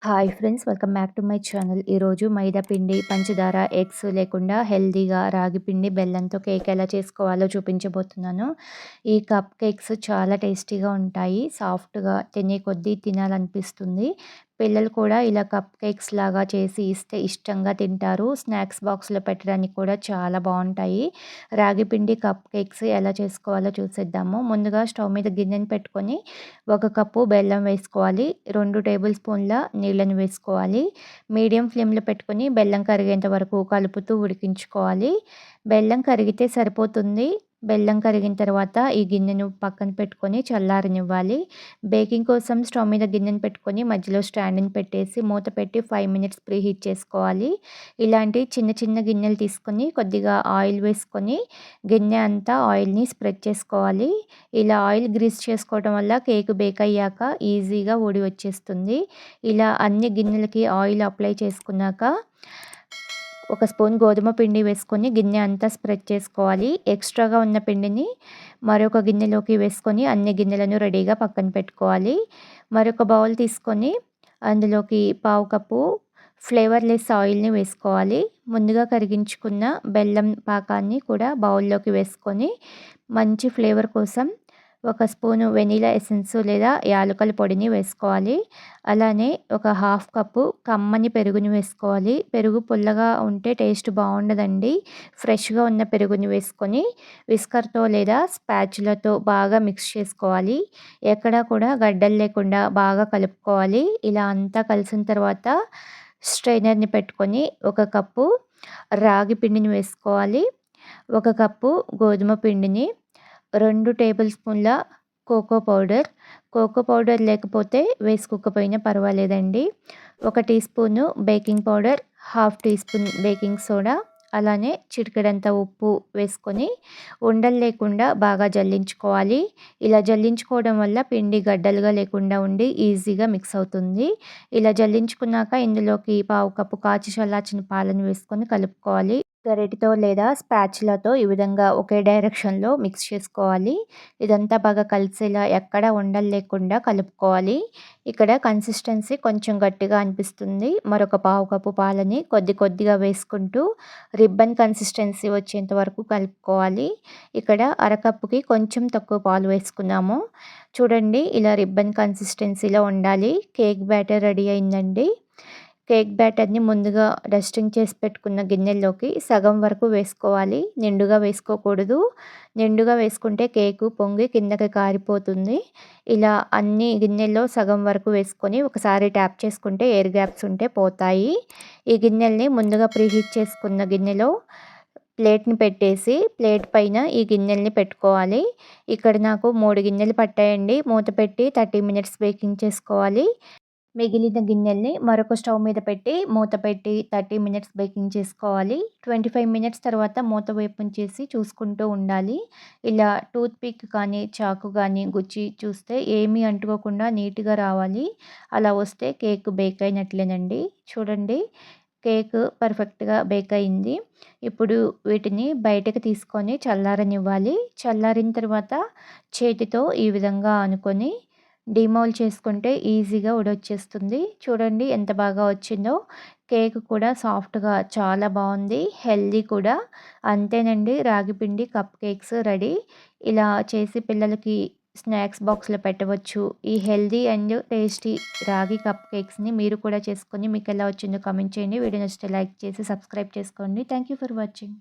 Hi friends, welcome back to my channel. ఈరోజు మైదా పిండి, పంచదార, ఎగ్స్ లేకుండా హెల్తీగా రాగి పిండి, బెల్లంతో కేక్ ఎలా చేసుకోవాలో చూపించబోతున్నాను. ఈ కప్ కేక్స్ చాలా టేస్టీగా ఉంటాయి. సాఫ్ట్‌గా తినే కొద్దీ తినాలనిపిస్తుంది. పిల్లలు కూడా ఇలా కప్ కేక్స్ లాగా చేసి ఇస్తే ఇష్టంగా తింటారు. స్నాక్స్ బాక్స్‌లో పెట్టడానికి కూడా చాలా బావుంటాయి. రాగి పిండి కప్ కేక్స్ ఎలా చేసుకోవాలో చూసేద్దాము. ముందుగా స్టవ్ మీద గిన్నెని పెట్టుకొని 1 కప్పు బెల్లం వేసుకోవాలి. 2 టేబుల్ స్పూన్ల నీళ్ళని వేసుకోవాలి. మీడియం ఫ్లేమ్‌లో పెట్టుకొని బెల్లం కరిగేంత వరకు కలుపుతూ ఉడికించుకోవాలి. బెల్లం కరిగితే సరిపోతుంది. బెల్లం కరిగిన తర్వాత ఈ గిన్నెను పక్కన పెట్టుకొని చల్లారనివ్వాలి. బేకింగ్ కోసం స్టవ్ మీద గిన్నెను పెట్టుకొని మధ్యలో స్టాండ్‌ని పెట్టేసి మూత పెట్టి 5 మినిట్స్ ప్రీహీట్ చేసుకోవాలి. ఇలాంటి చిన్న చిన్న గిన్నెలు తీసుకొని కొద్దిగా ఆయిల్ వేసుకొని గిన్నె అంతా ఆయిల్‌ని స్ప్రెడ్ చేసుకోవాలి. ఇలా ఆయిల్ గ్రీస్ చేసుకోవడం వల్ల కేక్ బేక్ అయ్యాక ఈజీగా ఊడి వచ్చేస్తుంది. ఇలా అన్ని గిన్నెలకి ఆయిల్ అప్లై చేసుకున్నాక 1 స్పూన్ గోధుమ పిండి వేసుకొని గిన్నె అంతా స్ప్రెడ్ చేసుకోవాలి. ఎక్స్ట్రాగా ఉన్న పిండిని మరొక గిన్నెలోకి వేసుకొని అన్ని గిన్నెలను రెడీగా పక్కన పెట్టుకోవాలి. మరొక బౌల్ తీసుకొని అందులోకి పావు కప్పు ఫ్లేవర్‌లెస్ ఆయిల్‌ని వేసుకోవాలి. ముందుగా కరిగించుకున్న బెల్లం పాకాన్ని కూడా బౌల్‌లోకి వేసుకొని మంచి ఫ్లేవర్ కోసం 1 స్పూను వెనిలా ఎసెన్స్ లేదా యాలకుల పొడిని వేసుకోవాలి. అలానే ఒక హాఫ్ కప్పు కమ్మని పెరుగుని వేసుకోవాలి. పెరుగు పుల్లగా ఉంటే టేస్ట్ బావుండదండి. ఫ్రెష్‌గా ఉన్న పెరుగుని వేసుకొని విస్కర్‌తో లేదా స్పాచులాతో బాగా మిక్స్ చేసుకోవాలి. ఎక్కడా కూడా గడ్డలు లేకుండా బాగా కలుపుకోవాలి. ఇలా అంతా కలిసిన తర్వాత స్ట్రైనర్‌ని పెట్టుకొని 1 కప్పు రాగి పిండిని వేసుకోవాలి. 1 కప్పు గోధుమ పిండిని, 2 టేబుల్ స్పూన్ల కోకో పౌడర్ లేకపోతే వేసుకోకపోయినా పర్వాలేదండి. 1 teaspoon baking powder, half teaspoon baking soda, అలానే చిటికెడంత ఉప్పు వేసుకొని ఉండలు లేకుండా బాగా జల్లించుకోవాలి. ఇలా జల్లించుకోవడం వల్ల పిండి గడ్డలుగా లేకుండా ఉండి ఈజీగా మిక్స్ అవుతుంది. ఇలా జల్లించుకున్నాక ఇందులోకి పావు కప్పు కాచి చల్లార్చిన పాలను వేసుకొని కలుపుకోవాలి. గరిటెతో లేదా స్పాచులాతో ఈ విధంగా ఒకే డైరెక్షన్‌లో మిక్స్ చేసుకోవాలి. ఇదంతా బాగా కలిసేలా ఎక్కడ ఉండలు లేకుండా కలుపుకోవాలి. ఇక్కడ కన్సిస్టెన్సీ కొంచెం గట్టిగా అనిపిస్తుంది. మరొక పావు కప్పు పాలని కొద్ది కొద్దిగా వేసుకుంటూ రిబ్బన్ కన్సిస్టెన్సీ వచ్చేంత వరకు కలుపుకోవాలి. ఇక్కడ అరకప్పుకి కొంచెం తక్కువ పాలు వేసుకున్నాము. చూడండి, ఇలా రిబ్బన్ కన్సిస్టెన్సీలో ఉండాలి. కేక్ బ్యాటర్ రెడీ అయిందండి. కేక్ బ్యాటర్‌ని ముందుగా డస్టింగ్ చేసి పెట్టుకున్న గిన్నెల్లోకి సగం వరకు వేసుకోవాలి. నిండుగా వేసుకోకూడదు. నిండుగా వేసుకుంటే కేకు పొంగి కిందకి కారిపోతుంది. ఇలా అన్ని గిన్నెల్లో సగం వరకు వేసుకొని ఒకసారి ట్యాప్ చేసుకుంటే ఎయిర్ గ్యాప్స్ ఉంటే పోతాయి. ఈ గిన్నెల్ని ముందుగా ప్రీహీట్ చేసుకున్న గిన్నెలో ప్లేట్‌ని పెట్టేసి ప్లేట్ పైన ఈ గిన్నెల్ని పెట్టుకోవాలి. ఇక్కడ నాకు 3 గిన్నెలు పట్టాయండి. మూత పెట్టి 30 మినిట్స్ బేకింగ్ చేసుకోవాలి. మిగిలిన గిన్నెల్ని మరొక స్టవ్ మీద పెట్టి మూత పెట్టి 30 మినిట్స్ బేకింగ్ చేసుకోవాలి. 25 మినిట్స్ తర్వాత మూత వేపుంచేసి చూసుకుంటూ ఉండాలి. ఇలా టూత్ పిక్ కానీ, చాకు గానీ గుచ్చి చూస్తే ఏమీ అంటుకోకుండా నీట్‌గా రావాలి. అలా వస్తే కేక్ బేక్ అయినట్లేనండి. చూడండి, కేక్ పర్ఫెక్ట్‌గా బేక్ అయింది. ఇప్పుడు వీటిని బయటకి తీసుకొని చల్లారనివ్వాలి. చల్లారిన తర్వాత చేతితో ఈ విధంగా అనుకొని డీమౌల్డ్ చేసుకుంటే ఈజీగా ఊడొచ్చేస్తుంది. చూడండి ఎంత బాగా వచ్చిందో. కేక్ కూడా సాఫ్ట్‌గా చాలా బావుంది. హెల్తీ కూడా. అంతేనండి, రాగి పిండి కప్ కేక్స్ రెడీ. ఇలా చేసి పిల్లలకి స్నాక్స్ బాక్స్‌లో పెట్టవచ్చు. ఈ హెల్తీ అండ్ టేస్టీ రాగి కప్ కేక్స్‌ని మీరు కూడా చేసుకొని మీకెలా వచ్చిందో కామెంట్ చేయండి. వీడియో నచ్చితే లైక్ చేసి సబ్స్క్రైబ్ చేసుకోండి. Thank you for watching.